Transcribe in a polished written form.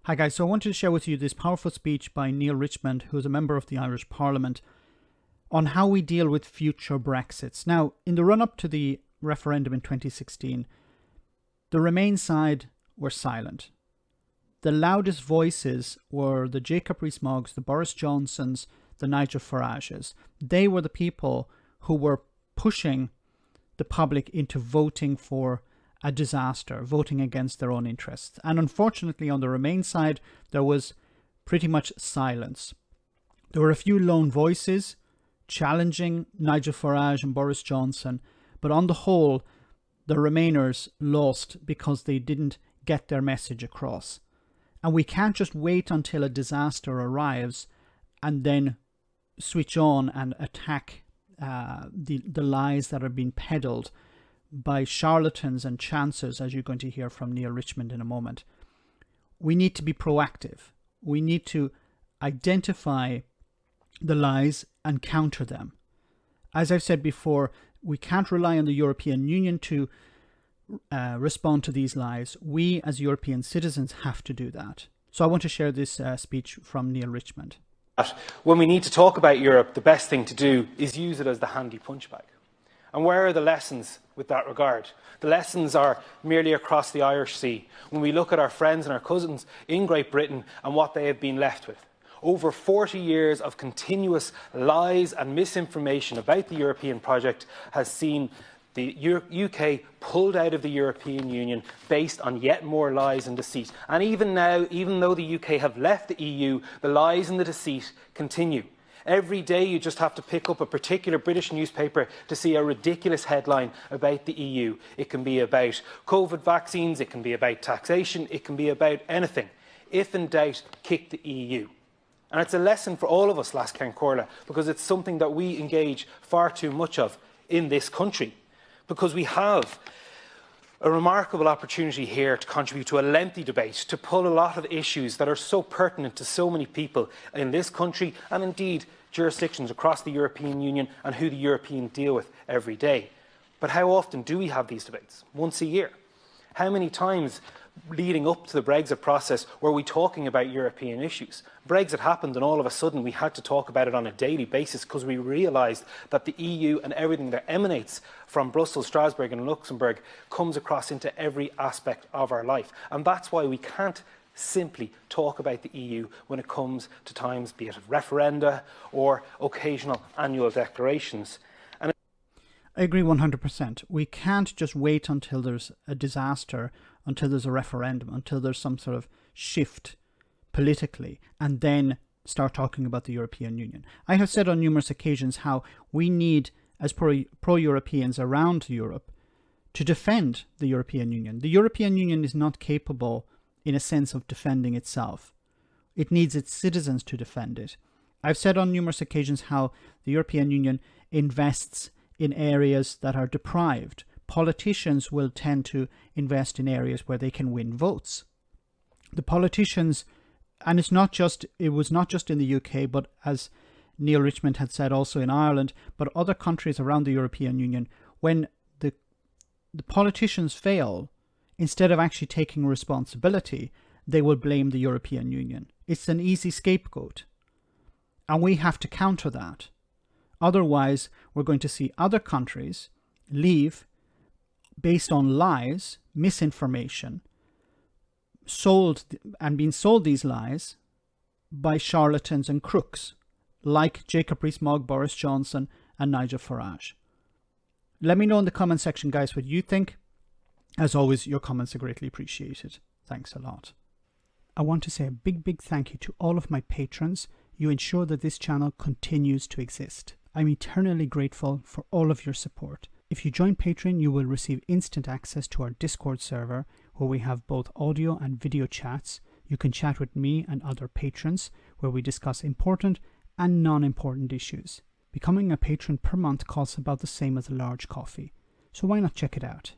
Hi guys, so I wanted to share with you this powerful speech by Neale Richmond, who is a member of the Irish Parliament, on how we deal with future Brexits. Now, in the run-up to the referendum in 2016, the Remain side were silent. The loudest voices were the Jacob Rees-Moggs, the Boris Johnsons, the Nigel Farages. They were the people who were pushing the public into voting for a disaster, voting against their own interests. And unfortunately, on the Remain side, there was pretty much silence. There were a few lone voices challenging Nigel Farage and Boris Johnson, but on the whole, the Remainers lost because they didn't get their message across. And we can't just wait until a disaster arrives and then switch on and attack the lies that are being peddled by charlatans and chancers, as you're going to hear from Neale Richmond in a moment. We need to be proactive. We need to identify the lies and counter them. As I've said before, we can't rely on the European Union to respond to these lies. We as European citizens have to do that. So I want to share this speech from Neale Richmond. When we need to talk about Europe, the best thing to do is use it as the handy punch bag. And where are the lessons with that regard? The lessons are merely across the Irish Sea. When we look at our friends and our cousins in Great Britain and what they have been left with. Over 40 years of continuous lies and misinformation about the European project has seen the UK pulled out of the European Union based on yet more lies and deceit. And even now, even though the UK have left the EU, the lies and the deceit continue. Every day you just have to pick up a particular British newspaper to see a ridiculous headline about the EU. It can be about COVID vaccines, it can be about taxation, it can be about anything. If in doubt, kick the EU. And it's a lesson for all of us, Las Corla, because it's something that we engage far too much of in this country. Because we have a remarkable opportunity here to contribute to a lengthy debate, to pull a lot of issues that are so pertinent to so many people in this country and indeed jurisdictions across the European Union and who the Europeans deal with every day. But how often do we have these debates? Once a year. How many times leading up to the Brexit process were we talking about European issues? Brexit happened and all of a sudden we had to talk about it on a daily basis because we realised that the EU and everything that emanates from Brussels, Strasbourg and Luxembourg comes across into every aspect of our life. And that's why we can't simply talk about the EU when it comes to times, be it referenda or occasional annual declarations. I agree 100%. We can't just wait until there's a disaster, until there's a referendum, until there's some sort of shift politically, and then start talking about the European Union. I have said on numerous occasions how we need, as pro-Europeans around Europe, to defend the European Union. The European Union is not capable, in a sense, of defending itself. It needs its citizens to defend it. I've said on numerous occasions how the European Union invests in areas that are deprived. Politicians will tend to invest in areas where they can win votes. The politicians, and it was not just in the UK, but as Neale Richmond had said also in Ireland, but other countries around the European Union, when the politicians fail, instead of actually taking responsibility, they will blame the European Union. It's an easy scapegoat. And we have to counter that. Otherwise, we're going to see other countries leave based on lies, misinformation, being sold these lies by charlatans and crooks like Jacob Rees-Mogg, Boris Johnson and Nigel Farage. Let me know in the comment section, guys, what you think. As always, your comments are greatly appreciated. Thanks a lot. I want to say a big thank you to all of my patrons. You ensure that this channel continues to exist. I'm eternally grateful for all of your support. If you join Patreon, you will receive instant access to our Discord server, where we have both audio and video chats. You can chat with me and other patrons, where we discuss important and non-important issues. Becoming a patron per month costs about the same as a large coffee, so why not check it out?